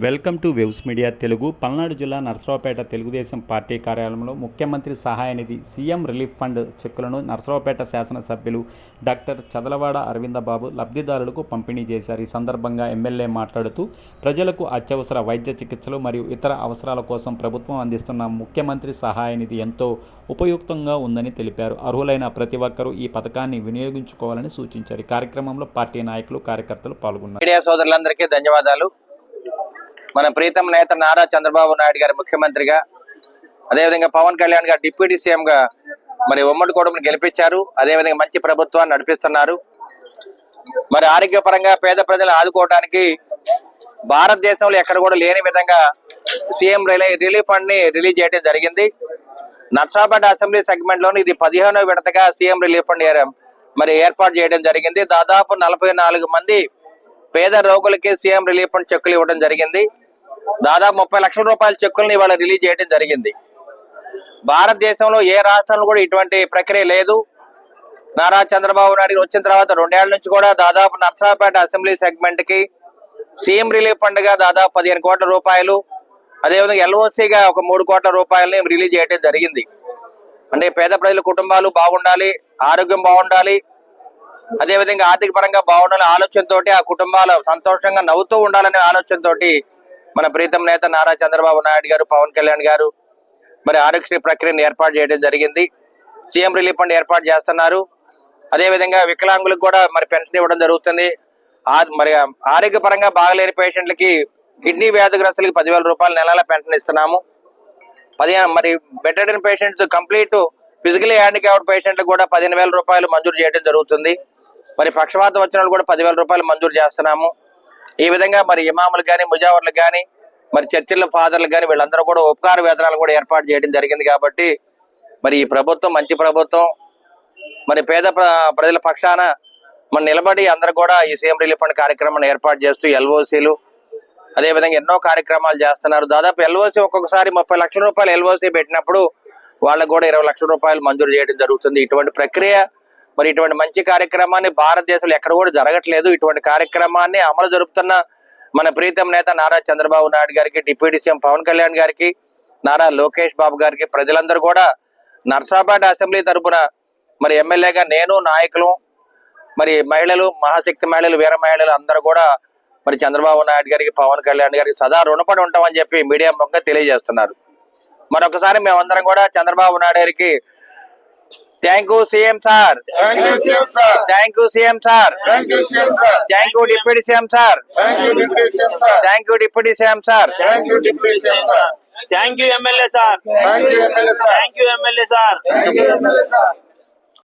Welcome to waves media Telugu. Palnadu జిల్లా Narasaraopet Telugu Desam party కార్యాలయంలో ముఖ్యమంత్రి సహాయ నిధి సీఎం రిలీఫ్ ఫండ్ చెక్కులను నర్సరావుపేట శాసనసభ్యులు డాక్టర్ చదలవాడ అరవిందబాబు లబ్ధిదారులకు పంపిణీ చేశారు. ఈ సందర్భంగా ఎమ్మెల్యే మాట్లాడుతూ ప్రజలకు అత్యవసర వైద్య చికిత్సలు మరియు ఇతర అవసరాల కోసం ప్రభుత్వం అందిస్తున్న ముఖ్యమంత్రి సహాయ నిధి ఎంతో ఉపయుక్తంగా ఉందని తెలిపారు. అర్హులైన ప్రతి ఒక్కరూ ఈ పథకాన్ని వినియోగించుకోవాలని సూచించారు. ఈ కార్యక్రమంలో పార్టీ నాయకులు కార్యకర్తలు పాల్గొన్నారు. మీడియా సోదరులందరికీ ధన్యవాదాలు. మన ప్రీతం నేత నారా చంద్రబాబు నాయుడు గారు ముఖ్యమంత్రిగా, అదేవిధంగా పవన్ కళ్యాణ్ గారు డిప్యూటీ సీఎంగా మరి ఉమ్మడి కూటమిని గెలిపించారు. అదేవిధంగా మంచి ప్రభుత్వాన్ని నడిపిస్తున్నారు. మరి ఆరోగ్యపరంగా పేద ప్రజలు ఆదుకోవడానికి భారతదేశంలో ఎక్కడ కూడా లేని విధంగా సీఎం రిలీఫ్ ఫండ్ ని రిలీజ్ చేయడం జరిగింది. నర్సాపేట అసెంబ్లీ సెగ్మెంట్ లోని ఇది 15వ విడతగా సీఎం రిలీఫ్ ఫండ్ మరి ఏర్పాటు చేయడం జరిగింది. దాదాపు 44 మంది పేద రోగులకి సీఎం రిలీఫ్ ఫండ్ చెక్కులు ఇవ్వడం జరిగింది. దాదాపు 30 లక్షల రూపాయల చెక్కులను ఇవాళ రిలీజ్ చేయడం జరిగింది. భారతదేశంలో ఏ రాష్ట్రంలో కూడా ఇటువంటి ప్రక్రియ లేదు. నారా చంద్రబాబు నాయుడు వచ్చిన తర్వాత 2 ఏళ్ల నుంచి కూడా దాదాపు నర్సాపేట అసెంబ్లీ సెగ్మెంట్ కి సీఎం రిలీఫ్ ఫండ్ గా దాదాపు 15 కోట్ల రూపాయలు, అదేవిధంగా ఎల్ఓసిగా ఒక 3 కోట్ల రూపాయలని రిలీజ్ చేయడం జరిగింది. అంటే పేద ప్రజల కుటుంబాలు బాగుండాలి, ఆరోగ్యం బాగుండాలి, అదేవిధంగా ఆర్థిక పరంగా బాగుండాలనే ఆలోచనతో ఆ కుటుంబాలు సంతోషంగా నవ్వుతూ ఉండాలనే ఆలోచనతో మన ప్రీతం నేత నారా చంద్రబాబు నాయుడు గారు, పవన్ కళ్యాణ్ గారు మరి ఆరోగ్యశ్రీ ప్రక్రియను ఏర్పాటు చేయడం జరిగింది. సీఎం రిలీఫ్ ఫండ్ ఏర్పాటు చేస్తున్నారు. అదేవిధంగా వికలాంగులకు కూడా మరి పెన్షన్ ఇవ్వడం జరుగుతుంది. మరి ఆరోగ్యపరంగా బాగలేని పేషెంట్లకి, కిడ్నీ వ్యాధిగ్రస్తులకి 10,000 రూపాయలు నెలల పెన్షన్ ఇస్తున్నాము. మరి bed ridden patients, complete physically handicapped పేషెంట్లకు కూడా 15,000 రూపాయలు మంజూరు చేయడం జరుగుతుంది. మరి పక్షవాతం వచ్చిన వాళ్ళు కూడా 10,000 రూపాయలు మంజూరు చేస్తున్నాము. ఈ విధంగా మరి ఇమాములు కానీ, ముజావర్లు కానీ, మరి చర్చిల ఫాదర్లు కానీ వీళ్ళందరూ కూడా ఉపకార వేతనాలు కూడా ఏర్పాటు చేయడం జరిగింది. కాబట్టి మరి ఈ ప్రభుత్వం మంచి ప్రభుత్వం. మరి పేద ప్రజల పక్షాన మరి నిలబడి అందరూ కూడా ఈ సీఎం రిలీఫ్ ఫండ్ కార్యక్రమాన్ని ఏర్పాటు చేస్తూ ఎల్ఓసీలు, అదేవిధంగా ఎన్నో కార్యక్రమాలు చేస్తున్నారు. దాదాపు ఎల్ఓసీ ఒక్కొక్కసారి 30 లక్షల రూపాయలు ఎల్ఓసీ పెట్టినప్పుడు వాళ్ళకు కూడా 20 లక్షల రూపాయలు మంజూరు చేయడం జరుగుతుంది. ఇటువంటి ప్రక్రియ, మరి ఇటువంటి మంచి కార్యక్రమాన్ని భారతదేశంలో ఎక్కడ కూడా జరగట్లేదు. ఇటువంటి కార్యక్రమాన్ని అమలు జరుపుతున్న మన ప్రీతం నేత నారా చంద్రబాబు నాయుడు గారికి, డిప్యూటీ సీఎం పవన్ కళ్యాణ్ గారికి, నారా లోకేష్ బాబు గారికి, ప్రజలందరూ కూడా నర్సాపేట అసెంబ్లీ తరఫున మరి ఎమ్మెల్యేగా నేను, నాయకులు, మరి మహిళలు, మహాశక్తి మహిళలు, వీర మహిళలు అందరూ కూడా మరి చంద్రబాబు నాయుడు గారికి, పవన్ కళ్యాణ్ గారికి సదా రుణపడి ఉంటామని చెప్పి మీడియా ముఖంగా తెలియజేస్తున్నారు. మరొకసారి మేమందరం కూడా చంద్రబాబు నాయుడు గారికి thank you CM sir, thank you CM sir, thank you deputy CM sir, thank you deputy CM sir, thank you MLA sir, thank you MLA sir.